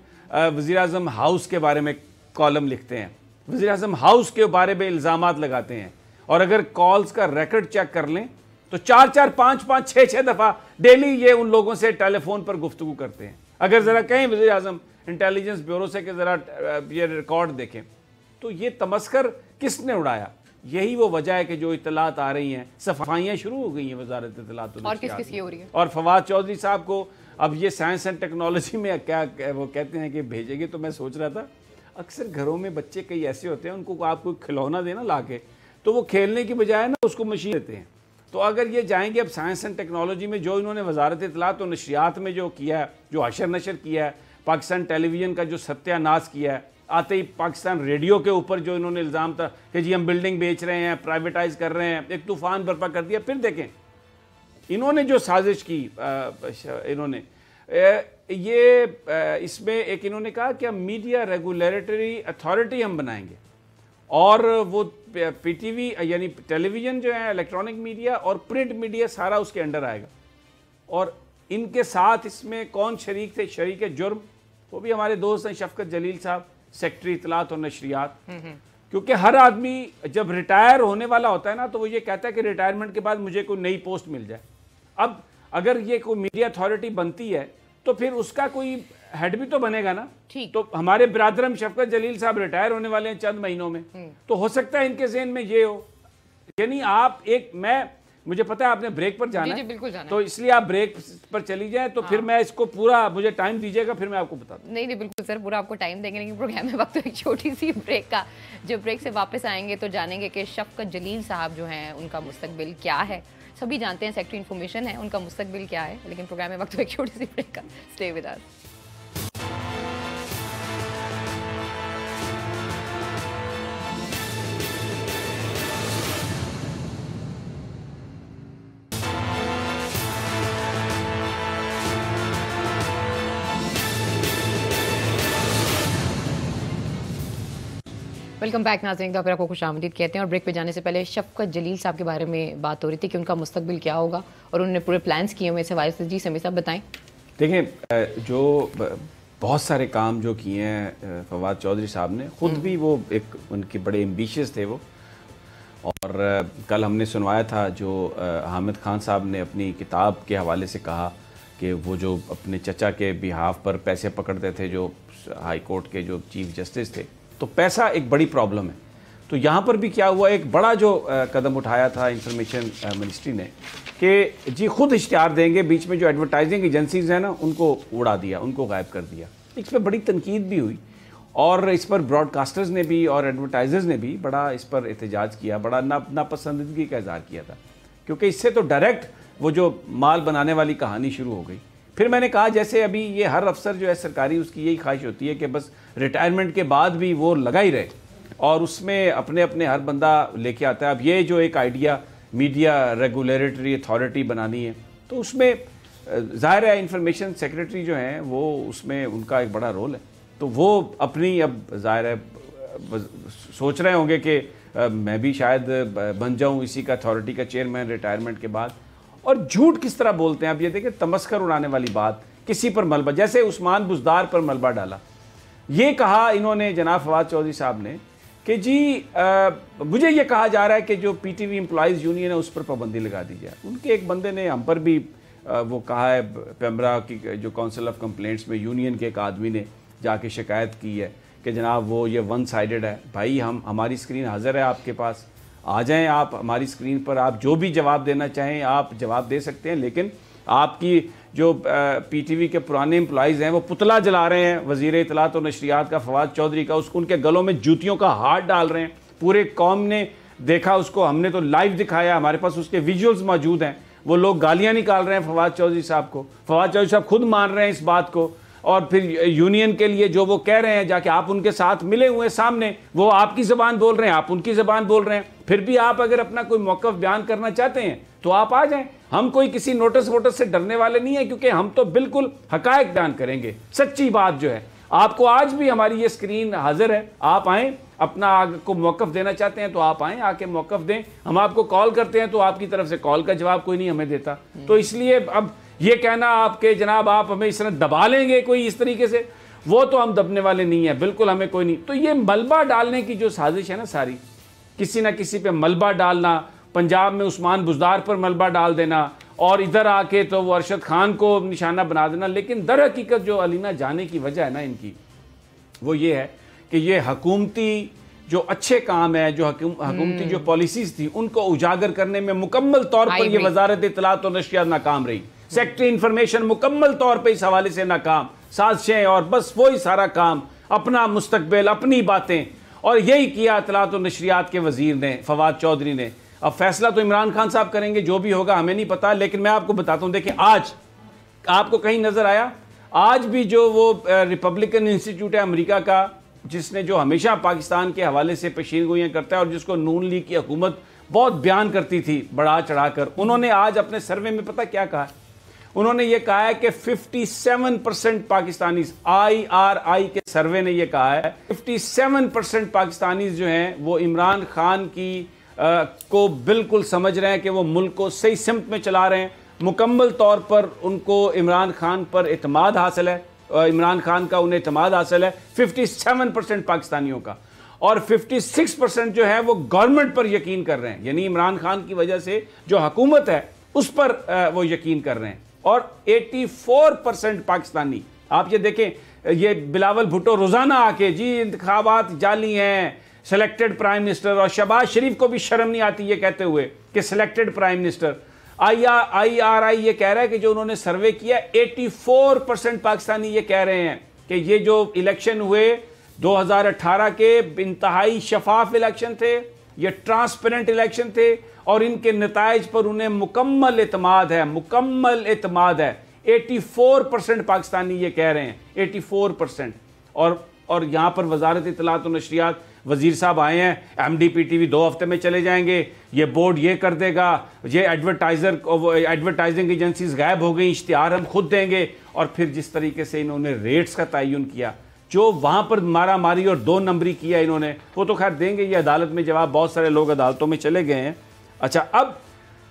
वज़ीर आज़म हाउस के बारे में कॉलम लिखते हैं, वज़ीर आज़म हाउस के बारे में इल्ज़ामात लगाते हैं, और अगर कॉल्स का रिकॉर्ड चेक कर लें तो 4-4, 5-5, 6-6 दफ़ा डेली ये उन लोगों से टेलीफोन पर गुफ्तगू करते हैं। अगर ज़रा कहें वज़ीर आज़म इंटेलिजेंस ब्यूरो से कि ज़रा ये रिकॉर्ड देखें, तो ये तमस्कर किसने उड़ाया? यही वो वजह है कि जो इतलात आ रही हैं, सफाइयाँ शुरू हो गई हैं वजारत इतलात और किस-किस की हो रही है। और फवाद चौधरी साहब को अब ये साइंस एंड टेक्नोलॉजी में क्या वो कहते हैं कि भेजेंगे। तो मैं सोच रहा था, अक्सर घरों में बच्चे कई ऐसे होते हैं, उनको आप कोई खिलौना देना ला के, तो वो खेलने की बजाय ना उसको मशीन देते हैं। तो अगर ये जाएंगे अब साइंस एंड टेक्नोलॉजी में, जो इन्होंने वजारत इतलात और नशरियात में जो किया है, जो हशर नशर किया है, पाकिस्तान टेलीविज़न का जो सत्यानाश किया है, आते ही पाकिस्तान रेडियो के ऊपर जो इन्होंने इल्ज़ाम था कि जी हम बिल्डिंग बेच रहे हैं, प्राइवेटाइज कर रहे हैं, एक तूफ़ान बर्पा कर दिया। फिर देखें इन्होंने जो साजिश की, इन्होंने ये इसमें एक इन्होंने कहा कि हम मीडिया रेगुलेटरी अथॉरिटी हम बनाएंगे, और वो पीटीवी यानी टेलीविज़न जो है, इलेक्ट्रॉनिक मीडिया और प्रिंट मीडिया सारा उसके अंडर आएगा। और इनके साथ इसमें कौन शरीक थे? शरीक जुर्म वो भी हमारे दोस्त हैं शफकत जलील साहब, सेक्रेटरी इतलात और नशरियात। क्योंकि हर आदमी जब रिटायर होने वाला होता है ना, तो वो ये कहता है कि रिटायरमेंट के बाद मुझे कोई नई पोस्ट मिल जाए। अब अगर ये कोई मीडिया अथॉरिटी बनती है तो फिर उसका कोई हेड भी तो बनेगा ना। तो हमारे बिरादरम शफकत जलील साहब रिटायर होने वाले हैं चंद महीनों में, तो हो सकता है इनके ज़हन में ये हो। यानी आप मुझे पता है आपने ब्रेक पर जाना है, बिल्कुल जाना तो इसलिए आप ब्रेक पर चली जाए, तो फिर मैं इसको पूरा मुझे टाइम दीजिएगा, फिर मैं आपको बता दूँ। नहीं बिल्कुल सर, पूरा आपको टाइम देंगे, लेकिन प्रोग्राम में वक्त एक छोटी सी ब्रेक का। जब ब्रेक से वापस आएंगे तो जानेंगे कि शफकत जलील साहब जो हैं उनका मुस्तकबिल क्या है। सभी जानते हैं, सेक्रेटरी इन्फॉर्मेशन है, उनका मुस्तकबिल क्या है, लेकिन प्रोग्राम में वक्त एक छोटी सी ब्रेक का। Stay with us. Welcome back नाज़रीन, तो फिर आपको खुशामदीद कहते हैं। और ब्रेक पे जाने से पहले शफकत जलील साहब के बारे में बात हो रही थी कि उनका मुस्तकबिल क्या होगा, और उन्होंने पूरे प्लान्स किए हुए इस हवाले से। जी समीर साहब बताएं। देखें, जो बहुत सारे काम जो किए हैं फवाद चौधरी साहब ने, ख़ुद भी वो एक उनके बड़े एम्बिशियस थे वो। और कल हमने सुनवाया था जो हामिद खान साहब ने अपनी किताब के हवाले से कहा कि वो जो अपने चचा के बिहाफ पर पैसे पकड़ते थे, जो हाई कोर्ट के जो चीफ जस्टिस थे, तो पैसा एक बड़ी प्रॉब्लम है। तो यहाँ पर भी क्या हुआ, एक बड़ा जो कदम उठाया था इंफॉर्मेशन मिनिस्ट्री ने कि जी खुद इश्तिहार देंगे, बीच में जो एडवर्टाइजिंग एजेंसीज हैं ना उनको उड़ा दिया, उनको गायब कर दिया। इस पर बड़ी तनकीद भी हुई और इस पर ब्रॉडकास्टर्स ने भी और एडवर्टाइजर्स ने भी बड़ा इस पर एहतजाज किया, बड़ा नापसंदीदगी का इजहार किया था, क्योंकि इससे तो डायरेक्ट वो जो माल बनाने वाली कहानी शुरू हो गई। फिर मैंने कहा जैसे अभी ये हर अफसर जो है सरकारी, उसकी यही ख्वाहिश होती है कि बस रिटायरमेंट के बाद भी वो लगा ही रहे और उसमें अपने अपने हर बंदा लेके आता है। अब ये जो एक आइडिया मीडिया रेगुलेटरी अथॉरिटी बनानी है, तो उसमें ज़ाहिर है इंफॉर्मेशन सेक्रेटरी जो हैं वो उसमें उनका एक बड़ा रोल है। तो वो अपनी अब ज़ाहिर है सोच रहे होंगे कि मैं भी शायद बन जाऊं इसी का अथॉरिटी का चेयरमैन रिटायरमेंट के बाद। और झूठ किस तरह बोलते हैं, अब ये देखिए तमस्कर उड़ाने वाली बात, किसी पर मलबा, जैसे उस्मान बुज़दार पर मलबा डाला, ये कहा इन्होंने जनाब फवाद चौधरी साहब ने कि जी मुझे ये कहा जा रहा है कि जो पीटीवी एम्प्लॉइज़ यूनियन है उस पर पाबंदी लगा दी जाए। उनके एक बंदे ने हम पर भी वो कहा है, पेमरा की जो काउंसिल ऑफ कंप्लेंट्स में यूनियन के एक आदमी ने जाके शिकायत की है कि जनाब वो ये वन साइडेड है। भाई हमारी स्क्रीन हाज़िर है आपके पास, आ जाएं आप हमारी स्क्रीन पर, आप जो भी जवाब देना चाहें आप जवाब दे सकते हैं, लेकिन आपकी जो पीटीवी के पुराने एम्प्लॉइज़ हैं वो पुतला जला रहे हैं वज़ीर इत्तलात और नशरियात का फवाद चौधरी का, उसको उनके गलों में जूतियों का हाथ डाल रहे हैं। पूरे कौम ने देखा उसको, हमने तो लाइव दिखाया, हमारे पास उसके विजुअल्स मौजूद हैं। वो लोग गालियाँ निकाल रहे हैं फवाद चौधरी साहब को, फवाद चौधरी साहब खुद मान रहे हैं इस बात को। और फिर यूनियन के लिए जो वो कह रहे हैं, जाके आप उनके साथ मिले हुए सामने, वो आपकी ज़बान बोल रहे हैं, आप उनकी ज़बान बोल रहे हैं। फिर भी आप अगर अपना कोई मौक़िफ़ बयान करना चाहते हैं तो आप आ जाएं। हम कोई किसी नोटिस वोटिस से डरने वाले नहीं है, क्योंकि हम तो बिल्कुल हक़ाइक़ बयान करेंगे, सच्ची बात जो है। आपको आज भी हमारी ये स्क्रीन हाजिर है, आप आएँ, अपना आपको मौक़िफ़ देना चाहते हैं तो आप आएँ, आके मौक़िफ़ दें। हम आपको कॉल करते हैं तो आपकी तरफ से कॉल का जवाब कोई नहीं हमें देता। तो इसलिए अब ये कहना आपके जनाब आप हमें इस तरह दबा लेंगे कोई इस तरीके से, वो तो हम दबने वाले नहीं है, बिल्कुल हमें कोई नहीं। तो ये मलबा डालने की जो साजिश है ना सारी, किसी ना किसी पे मलबा डालना, पंजाब में उस्मान बुज़दार पर मलबा डाल देना और इधर आके तो वो अरशद खान को निशाना बना देना। लेकिन दर हकीकत जो अलीना जाने की वजह है ना इनकी, वो ये है कि ये हकूमती जो अच्छे काम है, जो हकूमती जो पॉलिसीज़ थी, उनको उजागर करने में मुकम्मल तौर पर ये वजारत इत्तलात और नशरियात नाकाम रही। सेक्रेटरी इंफॉर्मेशन मुकम्मल तौर पे इस हवाले से नाकाम, साजिशें और बस वही सारा काम, अपना मुस्तकबिल, अपनी बातें, और यही किया इत्तलात और नशरियात के वजीर ने, फवाद चौधरी ने। अब फैसला तो इमरान खान साहब करेंगे, जो भी होगा हमें नहीं पता, लेकिन मैं आपको बताता हूँ। देखिए आज आपको कहीं नजर आया, आज भी जो वो रिपब्लिकन इंस्टीट्यूट है अमेरिका का, जिसने जो हमेशा पाकिस्तान के हवाले से पेशीनगोइयाँ करता है और जिसको नून लीग की हुकूमत बहुत बयान करती थी बढ़ा चढ़ाकर, उन्होंने आज अपने सर्वे में पता क्या कहा? उन्होंने ये कहा है कि 57% पाकिस्तानी, IRI के सर्वे ने ये कहा है 57% पाकिस्तानी जो हैं वो इमरान खान की को बिल्कुल समझ रहे हैं कि वो मुल्क को सही सिमत में चला रहे हैं। मुकम्मल तौर पर उनको इमरान खान पर एतमाद हासिल है, इमरान खान का उन्हें एतमाद हासिल है 57% पाकिस्तानियों का। और 56% जो है वो गवर्नमेंट पर यकीन कर रहे हैं, यानी इमरान खान की वजह से जो हुकूमत है उस पर वो यकीन कर रहे हैं। और 84% पाकिस्तानी, आप ये देखें, ये बिलावल भुट्टो रोजाना आके जी इंतखाबात जाली हैं, सिलेक्टेड प्राइम मिनिस्टर, और शहबाज शरीफ को भी शर्म नहीं आती ये कहते हुए कि सिलेक्टेड प्राइम मिनिस्टर। IRI ये कह रहा है कि जो उन्होंने सर्वे किया 84% पाकिस्तानी ये कह रहे हैं कि ये जो इलेक्शन हुए 2018 के इंतहाई शफाफ इलेक्शन थे, ये ट्रांसपेरेंट इलेक्शन थे और इनके नताइज पर उन्हें मुकम्मल एतमाद है, मुकम्मल एतमाद है। 84% पाकिस्तानी ये कह रहे हैं, 84%। और यहाँ पर वजारत इत्तलात और नशरियात वजीर साहब आए हैं, MDPTV 2 हफ्ते में चले जाएंगे, ये बोर्ड ये कर देगा, ये एडवर्टाइजिंग एजेंसीज गायब हो गई, इश्तिहार हम खुद देंगे। और फिर जिस तरीके से इन्होंने रेट्स का तयन किया, जो वहाँ पर मारा मारी और 2 नंबरी किया इन्होंने, वो तो खैर देंगे ये अदालत में जवाब, बहुत सारे लोग अदालतों में चले गए हैं। अच्छा, अब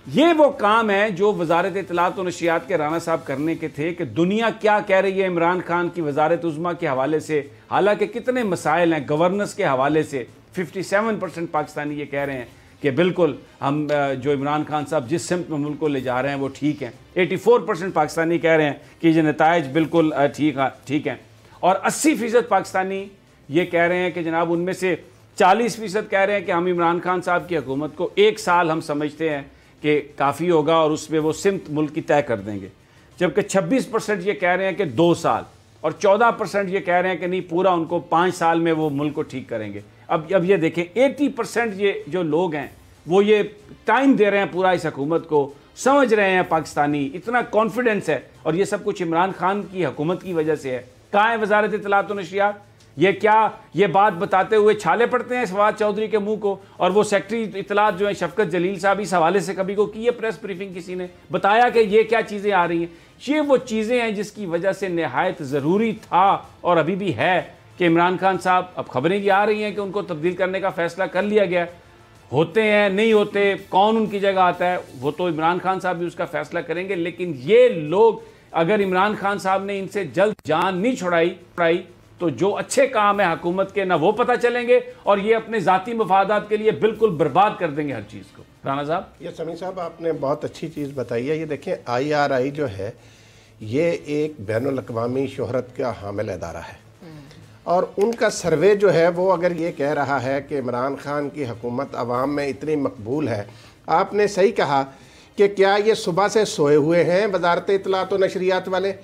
ये वो काम है जो वजारत इत्तलात और नशियात के राना साहब करने के थे कि दुनिया क्या कह रही है इमरान खान की वजारत उज़्मा के हवाले से। हालांकि कितने मसाइल हैं गवर्नेंस के हवाले से, 57% पाकिस्तानी ये कह रहे हैं कि बिल्कुल हम जो इमरान खान साहब जिस सिमत में मुल्क को ले जा रहे हैं वो ठीक हैं। 84% पाकिस्तानी कह रहे हैं कि ये नताइज बिल्कुल ठीक हैं। और 80% पाकिस्तानी ये कह रहे हैं कि जनाब उनमें से 40% कह रहे हैं कि हम इमरान खान साहब की हुकूमत को 1 साल हम समझते हैं कि काफ़ी होगा और उसमें वो सिमत मुल्क की तय कर देंगे। जबकि 26% ये कह रहे हैं कि 2 साल और 14% ये कह रहे हैं कि नहीं पूरा उनको 5 साल में वो मुल्क को ठीक करेंगे। अब ये देखें 80% ये जो लोग हैं वो ये टाइम दे रहे हैं पूरा इस हुकूमत को, समझ रहे हैं पाकिस्तानी, इतना कॉन्फिडेंस है। और ये सब कुछ इमरान खान की हुकूमत की वजह से है। कहाँ है वजारत इत्तलात और नशियात? ये क्या ये बात बताते हुए छाले पड़ते हैं फवाद चौधरी के मुंह को? और वो सेक्रेटरी इत्तलात जो है शफकत जलील साहब, इस हवाले से कभी को की है प्रेस ब्रीफिंग? किसी ने बताया कि ये क्या चीज़ें आ रही हैं? ये वो चीज़ें हैं जिसकी वजह से नहायत ज़रूरी था और अभी भी है कि इमरान खान साहब, अब खबरें ये आ रही हैं कि उनको तब्दील करने का फैसला कर लिया गया। होते हैं नहीं होते, कौन उनकी जगह आता है, वो तो इमरान खान साहब भी उसका फैसला करेंगे। लेकिन ये लोग अगर इमरान खान साहब ने इनसे जल्द जान नहीं छुड़ाई तो जो अच्छे काम है हुकूमत के ना वो पता चलेंगे और ये अपने ज़ाती मफादात के लिए बिल्कुल बर्बाद कर देंगे हर चीज़ को। राना साहब, ये समी साहब आपने बहुत अच्छी चीज़ बताई है। ये देखें IRI जो है ये एक बैनुल अक़वामी शोहरत का हामिल अदारा है और उनका सर्वे जो है वो अगर ये कह रहा है कि इमरान खान की हुकूमत अवाम में इतनी मकबूल है, आपने सही कहा कि क्या ये सुबह से सोए हुए हैं वजारत इत्तलात और नशरियात वाले?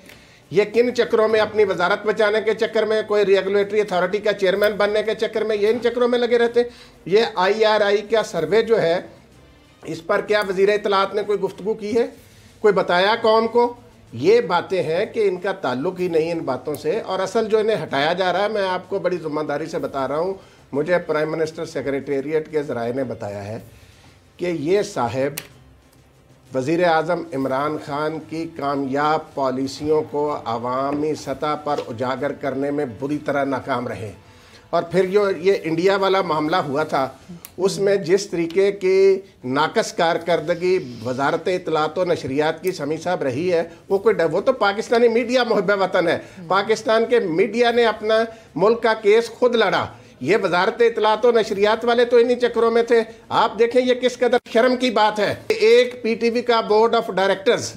ये किन चक्रों में, अपनी वजारत बचाने के चक्कर में, कोई रेगुलेटरी अथॉरिटी का चेयरमैन बनने के चक्कर में, ये इन चक्रों में लगे रहते? ये IRI का सर्वे जो है इस पर क्या वज़ीर इत्तलात ने कोई गुफ्तगू की है, कोई बताया कौम को? ये बातें हैं कि इनका ताल्लुक ही नहीं इन बातों से। और असल जो इन्हें हटाया जा रहा है, मैं आपको बड़ी ज़िम्मेदारी से बता रहा हूँ, मुझे प्राइम मिनिस्टर सेक्रेटेरिएट के ज़राए ने बताया है कि ये साहब वज़ीर आज़म इमरान खान की कामयाब पॉलिसियों को अवामी सतह पर उजागर करने में बुरी तरह नाकाम रहे। और फिर जो ये इंडिया वाला मामला हुआ था उसमें जिस तरीके की नाकस कारकर्दगी वजारत इत्तलात और नशरियात की समी साहब रही है, वो तो पाकिस्तानी मीडिया मुहब्बे वतन है। पाकिस्तान के मीडिया ने अपना मुल्क का केस खुद लड़ा। ये वजारत इत्तलात और नशरियात वाले तो इन्हीं चक्रों में थे। आप देखें ये किस कदर शर्म की बात है। एक PTV का बोर्ड ऑफ डायरेक्टर्स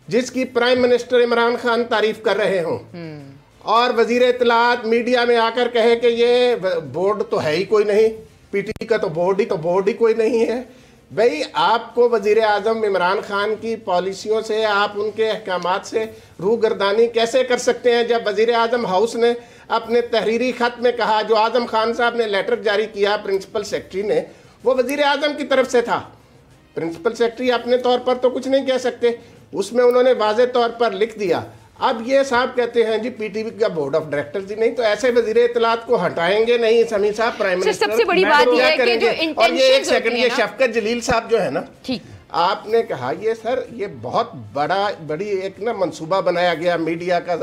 जिसकी प्राइम मिनिस्टर इमरान खान तारीफ कर रहे हों और वजीर इत्तलात मीडिया में आकर कहे कि ये बोर्ड तो है ही कोई नहीं, PTV का तो बोर्ड ही कोई नहीं है। भाई आपको वजीर आज़म इमरान खान की पॉलिसियों से, आप उनके अहकामात से रूगर्दानी कैसे कर सकते हैं जब वजीर आज़म हाउस ने अपने तहरीरी ख़त में कहा, जो आज़म खान साहब ने लेटर जारी किया प्रिंसिपल सेक्रेटरी ने, वो वजीर आज़म की तरफ से था। प्रिंसिपल सेक्रेटरी अपने तौर पर तो कुछ नहीं कह सकते, उसमें उन्होंने वाज़े तौर पर लिख दिया। अब ये साहब कहते हैं जी PTV का बोर्ड ऑफ डायरेक्टर्स ही नहीं, तो ऐसे वजीर इत्तलात को हटाएंगे नहीं समी साहब, प्राइम मिनिस्टर। सबसे बड़ी बात ये है कि जो इंटेंशन, और ये एक सेकंड, ये शफकत जलील साहब जो है ना, ठीक आपने कहा ये सर ये बहुत बड़ी एक ना मंसूबा बनाया गया मीडिया का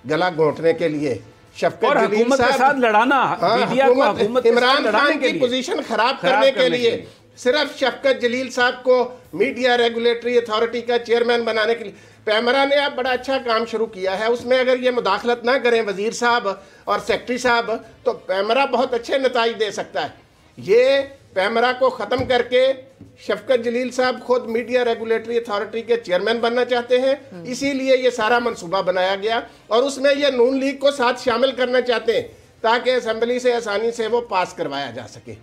गला घोंटने के लिए। शफकत जलील के साथ लड़ाना, मीडिया को हुकूमत इमरान खान की पोजीशन खराब करने के लिए सिर्फ शफकत जलील साहब को मीडिया रेगुलेटरी अथॉरिटी का चेयरमैन बनाने के लिए पैमरा ने अब बड़ा अच्छा काम शुरू किया है। उसमें अगर ये मुदाखलत ना करें वजीर साहब और सेक्रेटरी साहब तो पैमरा बहुत अच्छे नताइज दे सकता है। ये पैमरा को ख़त्म करके शफकत जलील साहब खुद मीडिया रेगुलेटरी अथॉरिटी के चेयरमैन बनना चाहते हैं, इसीलिए ये सारा मंसूबा बनाया गया और उसमें ये नून लीग को साथ शामिल करना चाहते हैं ताकि असेंबली से आसानी से वो पास करवाया जा सके।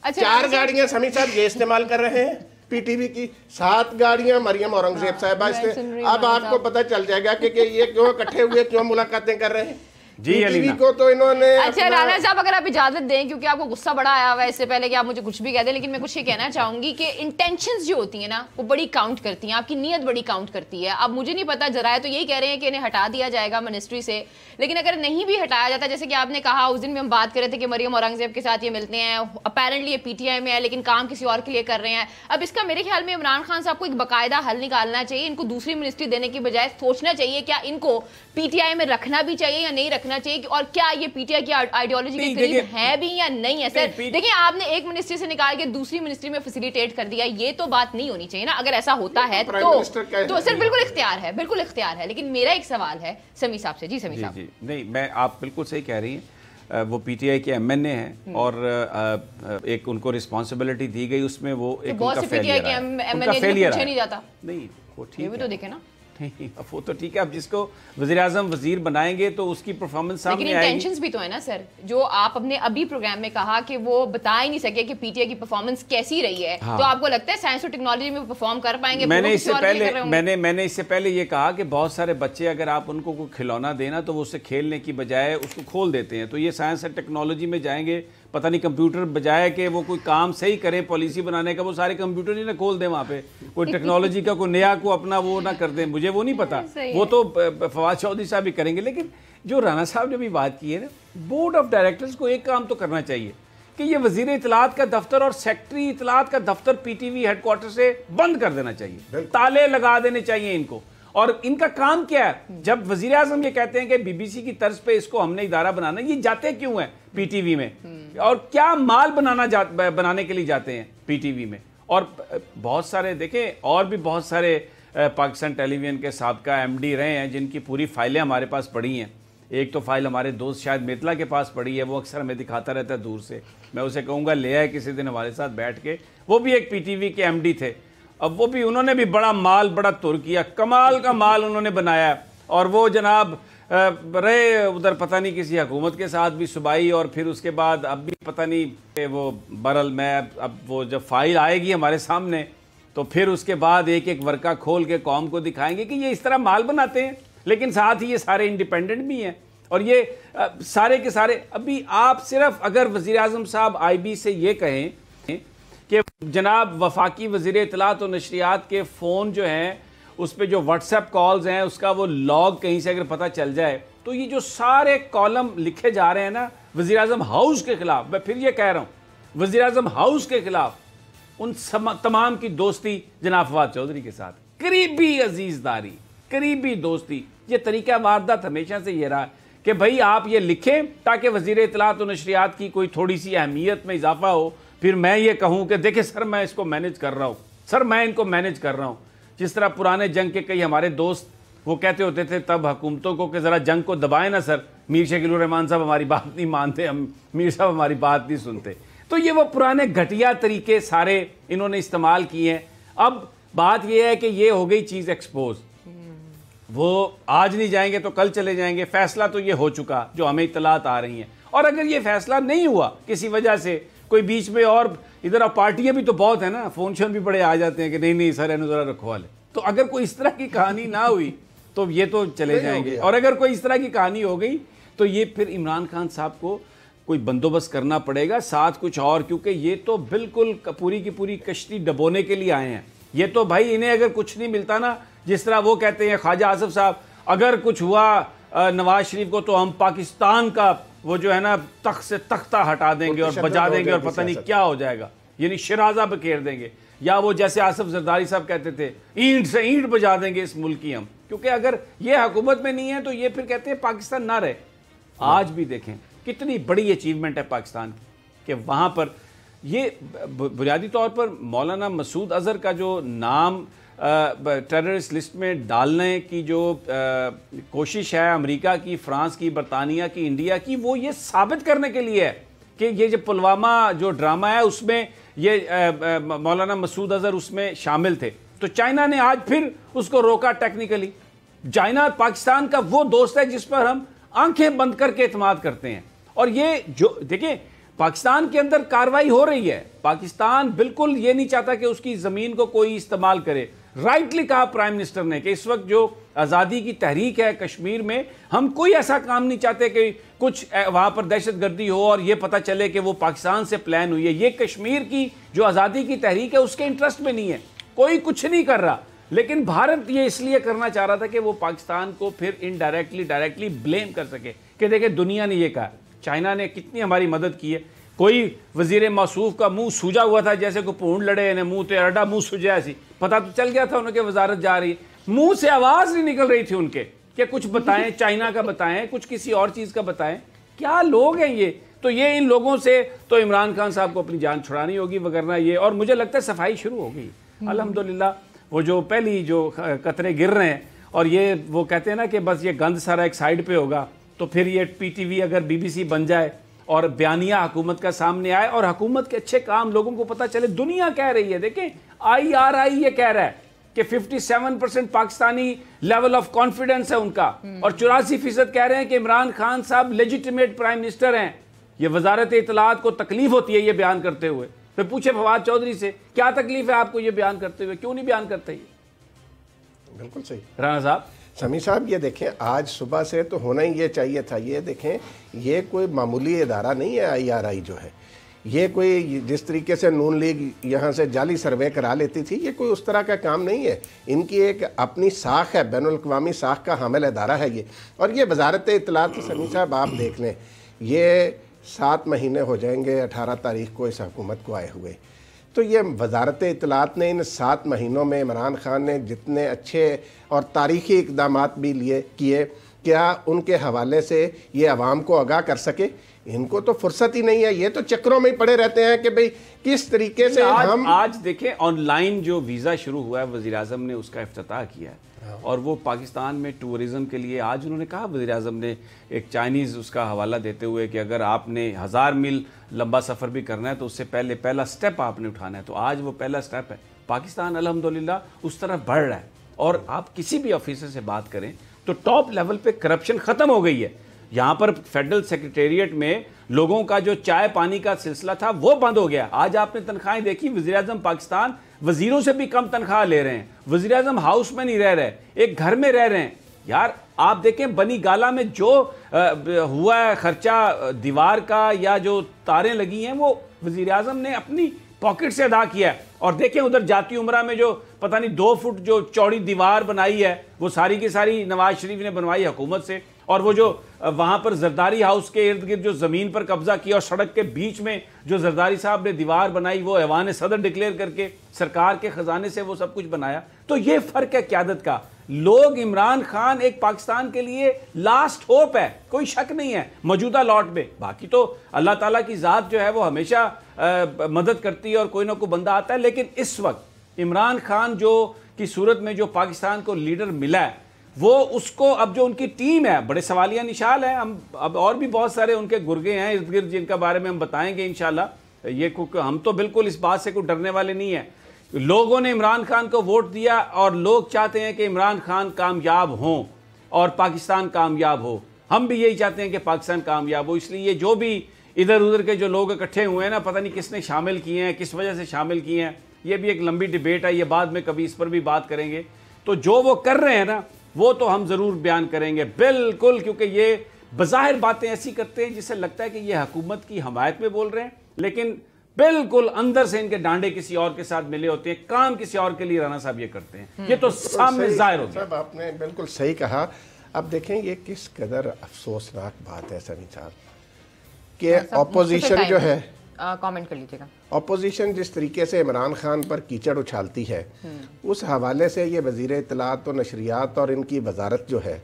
अच्छा, 4 गाड़ियां समी साहब ये इस्तेमाल कर रहे हैं PTV की, 7 गाड़ियां मरियम औरंगजेब साहिबा से। अब आपको पता चल जाएगा कि ये क्यों इकट्ठे हुए, क्यों मुलाकातें कर रहे हैं जी PTV को तो इन्होंने। अच्छा राना साहब अगर आप इजाजत दें, क्योंकि आपको गुस्सा बड़ा आया हुआ है, इससे पहले कि आप मुझे कुछ भी कह दें, लेकिन मैं कुछ ये कहना चाहूंगी कि इंटेंशंस जो होती है ना वो बड़ी काउंट करती हैं, आपकी नीयत बड़ी काउंट करती है। अब मुझे नहीं पता, जराए तो यही कह रहे हैं कि इन्हें हटा दिया जाएगा मिनिस्ट्री से, लेकिन अगर नहीं भी हटाया जाता, जैसे कि आपने कहा उस दिन में हम बात कर रहे थे कि मरियम औरंगजेब के साथ ये मिलते हैं, अपेरेंटली ये PTI में है लेकिन काम किसी और के लिए कर रहे हैं। अब इसका मेरे ख्याल में इमरान खान साहब को एक बाकायदा हल निकालना चाहिए। इनको दूसरी मिनिस्ट्री देने की बजाय सोचना चाहिए क्या इनको PTI में रखना भी चाहिए या नहीं रखना रखना चाहिए और क्या ये पीटीआई की आइडियोलॉजी के करीब है भी या नहीं है? सर देखिए, आपने एक मिनिस्ट्री से निकाल के दूसरी मिनिस्ट्री में फैसिलिटेट कर दिया, ये तो बात नहीं होनी चाहिए ना। अगर ऐसा होता है तो सर बिल्कुल इख्तियार है, बिल्कुल इख्तियार है। लेकिन मेरा एक सवाल है समी साहब से। जी समी साहब। नहीं, मैं, आप बिल्कुल सही कह रही हैं। वो पीटीआई के एमएनए हैं और एक उनको रिस्पांसिबिलिटी दी गई, उसमें वो एक उनका फेलियर है। उनका फेलियर नहीं जाता। नहीं, वो ठीक है, तो देखे ना, नहीं वो तो ठीक है। अब जिसको वज़ीर आज़म वज़ीर बनाएंगे तो उसकी परफॉर्मेंस सामने आएगी। लेकिन इंटेंशंस भी तो है ना सर, जो आप अपने अभी प्रोग्राम में कहा कि वो बता ही नहीं सके कि पीटीआई की परफॉर्मेंस कैसी रही है। हाँ। तो आपको लगता है साइंस और टेक्नोलॉजी में परफॉर्म कर पाएंगे? मैंने इससे पहले ये कहा कि बहुत सारे बच्चे अगर आप उनको कोई खिलौना देना तो वो उससे खेलने की बजाय उसको खोल देते हैं। तो ये साइंस और टेक्नोलॉजी में जाएंगे, पता नहीं कंप्यूटर बजाय कि वो कोई काम सही करें पॉलिसी बनाने का, वो सारे कंप्यूटर ही ना खोल दें वहाँ पे, कोई टेक्नोलॉजी का कोई नया को अपना वो ना कर दें। मुझे वो नहीं पता, वो तो फवाद चौधरी साहब भी करेंगे। लेकिन जो राना साहब ने भी बात की है ना, बोर्ड ऑफ डायरेक्टर्स को एक काम तो करना चाहिए कि ये वजीर इतलात का दफ्तर और सेक्रेटरी इतलात का दफ्तर पीटीवी हेडक्वार्टर से बंद कर देना चाहिए, ताले लगा देने चाहिए इनको। और इनका काम क्या है? जब वजीर आजम ये कहते हैं कि बीबीसी की तर्ज पे इसको हमने इदारा बनाना, ये जाते क्यों है पीटीवी में और क्या माल बनाने के लिए जाते हैं पीटीवी में? और बहुत सारे देखें, और भी बहुत सारे पाकिस्तान टेलीविजन के साबका एमडी रहे हैं जिनकी पूरी फाइलें हमारे पास पड़ी हैं। एक तो फाइल हमारे दोस्त शायद मेतला के पास पड़ी है, वो अक्सर हमें दिखाता रहता है दूर से। मैं उसे कहूँगा ले आए किसी दिन हमारे साथ बैठ के। वो भी एक पीटीवी के एमडी थे। अब वो भी, उन्होंने भी बड़ा माल, बड़ा तुर किया, कमाल का माल उन्होंने बनाया। और वो जनाब रहे उधर पता नहीं किसी हुकूमत के साथ भी सुबाई, और फिर उसके बाद अब भी पता नहीं वो बरल। मैं अब वो जब फाइल आएगी हमारे सामने तो फिर उसके बाद एक एक वर्का खोल के कौम को दिखाएंगे कि ये इस तरह माल बनाते हैं। लेकिन साथ ही ये सारे इंडिपेंडेंट भी हैं और ये सारे के सारे। अभी आप सिर्फ अगर वज़ीर आज़म साहब आईबी से ये कहें कि जनाब वफाकी वज़ीर इत्तलात और नशरियात के फ़ोन जो हैं उस पर जो व्हाट्सएप कॉल्स हैं उसका वो लॉग कहीं से अगर पता चल जाए, तो ये जो सारे कॉलम लिखे जा रहे हैं ना वज़ीर आज़म हाउस के ख़िलाफ़, मैं फिर ये कह रहा हूँ वज़ीर आज़म हाउस के ख़िलाफ़, उन तमाम की दोस्ती जनाब फवाद चौधरी के साथ, करीबी अजीज़दारी, करीबी दोस्ती। ये तरीका वारदात हमेशा से ये रहा है कि भाई आप ये लिखें ताकि वज़ीर इत्तलात और नशरियात की कोई थोड़ी सी अहमियत में इजाफा हो। फिर मैं ये कहूँ कि देखिए सर मैं इसको मैनेज कर रहा हूँ, सर मैं इनको मैनेज कर रहा हूँ। जिस तरह पुराने जंग के कई हमारे दोस्त वो कहते होते थे तब हुकूमतों को कि ज़रा जंग को दबाएं ना सर, मीर शकील रहमान साहब हमारी बात नहीं मानते, हम मीर साहब हमारी बात नहीं सुनते। तो ये वो पुराने घटिया तरीके सारे इन्होंने इस्तेमाल किए हैं। अब बात यह है कि ये हो गई चीज़ एक्सपोज, वो आज नहीं जाएंगे तो कल चले जाएंगे। फैसला तो ये हो चुका जो हमें इत्तलात आ रही हैं, और अगर ये फैसला नहीं हुआ किसी वजह से कोई बीच में, और इधर पार्टियां भी तो बहुत है ना, फोन शोन भी बड़े आ जाते हैं कि नहीं नहीं सर इन्हें ज़रा रखवा ले। तो अगर कोई इस तरह की कहानी ना हुई तो ये तो चले जाएंगे, और अगर कोई इस तरह की कहानी हो गई तो ये फिर इमरान खान साहब को कोई बंदोबस्त करना पड़ेगा साथ कुछ और, क्योंकि ये तो बिल्कुल पूरी की पूरी कश्ती डबोने के लिए आए हैं। ये तो भाई इन्हें अगर कुछ नहीं मिलता ना, जिस तरह वो कहते हैं ख्वाजा आसिफ साहब, अगर कुछ हुआ नवाज शरीफ को तो हम पाकिस्तान का वो जो है ना तख्त से तख्ता हटा देंगे और बजा देंगे और पता नहीं क्या हो जाएगा, यानी शराजा बखेर देंगे। या वो जैसे आसिफ जरदारी साहब कहते थे ईंट से ईंट बजा देंगे इस मुल्क की हम, क्योंकि अगर ये हुकूमत में नहीं है तो ये फिर कहते हैं पाकिस्तान ना रहे। आज भी देखें कितनी बड़ी अचीवमेंट है पाकिस्तान की कि वहाँ पर ये बुनियादी तौर पर मौलाना मसूद अजहर का जो नाम टेररिस्ट लिस्ट में डालने की जो कोशिश है अमेरिका की, फ्रांस की, बरतानिया की, इंडिया की, वो ये साबित करने के लिए है कि ये जो पुलवामा जो ड्रामा है उसमें ये मौलाना मसूद अजहर उसमें शामिल थे। तो चाइना ने आज फिर उसको रोका टेक्निकली। चाइना पाकिस्तान का वो दोस्त है जिस पर हम आंखें बंद करके एतमाद करते हैं। और ये जो देखिए पाकिस्तान के अंदर कार्रवाई हो रही है, पाकिस्तान बिल्कुल ये नहीं चाहता कि उसकी ज़मीन को कोई इस्तेमाल करे। राइटली कहा प्राइम मिनिस्टर ने कि इस वक्त जो आज़ादी की तहरीक है कश्मीर में, हम कोई ऐसा काम नहीं चाहते कि कुछ वहाँ पर दहशतगर्दी हो और ये पता चले कि वो पाकिस्तान से प्लान हुई है। ये कश्मीर की जो आज़ादी की तहरीक है उसके इंटरेस्ट में नहीं है, कोई कुछ नहीं कर रहा। लेकिन भारत ये इसलिए करना चाह रहा था कि वो पाकिस्तान को फिर इनडायरेक्टली डायरेक्टली ब्लेम कर सके कि देखिए दुनिया ने ये कहा, चाइना ने कितनी हमारी मदद की है। कोई वजीर मौसूफ का मुंह सूजा हुआ था जैसे को पूर्ण लड़े ने मुंह तो अड्डा मुंह सूझा ऐसी, पता तो चल गया था उनके वजारत जा रही है, मुंह से आवाज़ नहीं निकल रही थी उनके, कि कुछ बताएं, चाइना का बताएं, कुछ किसी और चीज़ का बताएं। क्या लोग हैं ये? तो ये इन लोगों से तो इमरान खान साहब को अपनी जान छुड़ानी होगी, वगरना ये, और मुझे लगता है सफाई शुरू हो गई अल्हम्दुलिल्लाह। वो जो पहली जो कतरे गिर रहे हैं, और ये वो कहते हैं ना कि बस ये गंद सारा एक साइड पे होगा, तो फिर ये PTV अगर BBC बन जाए और बयानिया हुकूमत का सामने आए और हुकूमत के अच्छे काम लोगों को पता चले। दुनिया कह रही है, देखें IRI ये कह रहा है कि 57% पाकिस्तानी लेवल ऑफ कॉन्फिडेंस है उनका, और 84% कह रहे हैं कि इमरान खान साहब लेजिटिमेट प्राइम मिनिस्टर हैं। ये वजारत इत्तलात को तकलीफ होती है ये बयान करते हुए। फिर पूछे फवाद चौधरी से, क्या तकलीफ है आपको ये बयान करते हुए, क्यों नहीं बयान करते? बिल्कुल सही राना साहब। समी साहब, ये देखें आज सुबह से तो होना ही ये चाहिए था। ये देखें, ये कोई मामूली इदारा नहीं है IRI जो है। ये कोई जिस तरीके से नून लीग यहाँ से जाली सर्वे करा लेती थी, ये कोई उस तरह का काम नहीं है। इनकी एक अपनी साख है, बैनुल-अक़वामी साख का हामिल इदारा है ये। और ये वजारत इत्तलात, समी साहब आप देख लें, ये 7 महीने हो जाएंगे 18 तारीख को इस हुकूमत को आए हुए। तो ये वजारत इत्तलात ने इन 7 महीनों में इमरान खान ने जितने अच्छे और तारीख़ी इक़दाम भी किए, क्या उनके हवाले से ये आवाम को आगाह कर सके? इनको तो फुर्सत ही नहीं है। ये तो चक्रों में ही पड़े रहते हैं कि भाई किस तरीके से आज देखें ऑनलाइन जो वीज़ा शुरू हुआ है, वज़ीर आज़म ने उसका इफ्तिताह किया है, और वो पाकिस्तान में टूरिज़म के लिए आज उन्होंने कहा, वज़ीर आज़म ने एक चाइनीज़ उसका हवाला देते हुए कि अगर आपने 1000 मील लंबा सफ़र भी करना है तो उससे पहले पहला स्टेप आपने उठाना है। तो आज वो पहला स्टेप है। पाकिस्तान अल्हम्दुलिल्लाह उस तरफ बढ़ रहा है। और आप किसी भी ऑफिसर से बात करें तो टॉप लेवल पे करप्शन ख़त्म हो गई है। यहाँ पर फेडरल सेक्रेटेरिएट में लोगों का जो चाय पानी का सिलसिला था वो बंद हो गया। आज आपने तनख्वाहें देखी, वज़ीर आज़म पाकिस्तान वजीरों से भी कम तनख्वाह ले रहे हैं। वज़ीर आज़म हाउस में नहीं रह रहे, एक घर में रह रहे हैं। यार आप देखें बनी गाला में जो हुआ है खर्चा दीवार का या जो तारें लगी हैं वो वज़ीर आज़म ने अपनी पॉकेट से अदा किया है। और देखें उधर जाती उमरा में जो पता नहीं 2 फुट जो चौड़ी दीवार बनाई है वो सारी की सारी नवाज शरीफ ने बनवाई हुकूमत से। और वो जो वहाँ पर जरदारी हाउस के इर्द गिर्द जो ज़मीन पर कब्जा किया और सड़क के बीच में जो जरदारी साहब ने दीवार बनाई वो ऐवान सदर डिक्लेयर करके सरकार के ख़जाने से वो सब कुछ बनाया। तो ये फ़र्क है क़यादत का। लोग इमरान खान एक पाकिस्तान के लिए लास्ट होप है, कोई शक नहीं है मौजूदा लॉट में। बाकी तो अल्लाह ताला की ज़ात जो है वो हमेशा मदद करती है और कोई ना कोई बंदा आता है। लेकिन इस वक्त इमरान खान जो की सूरत में जो पाकिस्तान को लीडर मिला है वो उसको अब जो उनकी टीम है बड़े सवालिया निशान है। हम अब और भी बहुत सारे उनके गुर्गे हैं इर्द गिर्द जिनका बारे में हम बताएंगे इंशाल्लाह। ये हम तो बिल्कुल इस बात से कोई डरने वाले नहीं है। लोगों ने इमरान खान को वोट दिया और लोग चाहते हैं कि इमरान खान कामयाब हों और पाकिस्तान कामयाब हो। हम भी यही चाहते हैं कि पाकिस्तान कामयाब हो। इसलिए जो भी इधर उधर के जो लोग इकट्ठे हुए हैं ना, पता नहीं किसने शामिल किए हैं, किस वजह से शामिल किए हैं, ये भी एक लंबी डिबेट है। ये बाद में कभी इस पर भी बात करेंगे। तो जो वो कर रहे हैं ना वो तो हम ज़रूर बयान करेंगे बिल्कुल, क्योंकि ये बज़ाहिर बातें ऐसी करते हैं जिससे लगता है कि ये हुकूमत की हमायत में बोल रहे हैं, लेकिन बिल्कुल अंदर से इनके डांडे किसी और के साथ मिले होते हैं, काम किसी और के लिए राना साहब ये करते हैं। ये तो सामने जाहिर हो गया। साहब आपने बिल्कुल सही कहा। अब देखें ये किस कदर अफसोसनाक बात है सनी साहब कि अपोजिशन जो है, कमेंट कर लीजिएगा, अपोजिशन जिस तरीके से इमरान खान पर कीचड़ उछालती है उस हवाले से ये वज़ीर इत्तलात और नशरियात और इनकी वजारत जो है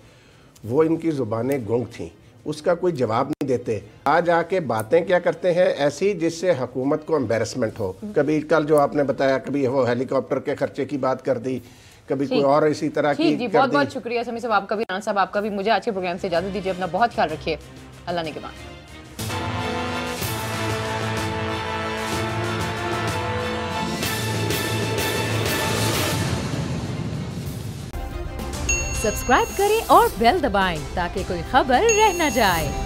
वो इनकी ज़ुबानें गुंग थीं, उसका कोई जवाब नहीं देते। आज आके बातें क्या करते हैं ऐसी जिससे हुकूमत को एम्बेरसमेंट हो। कभी कल जो आपने बताया, कभी वो हेलीकॉप्टर के खर्चे की बात कर दी, कभी कोई और इसी तरह की जी। बहुत बहुत शुक्रिया समी साहब आपका भी, राना साहब आपका भी। मुझे आज के प्रोग्राम से इजाजत दीजिए। अपना बहुत ख्याल रखिए। अल्लाह ने के बाद। सब्सक्राइब करें और बेल दबाएं ताकि कोई खबर रह न जाए।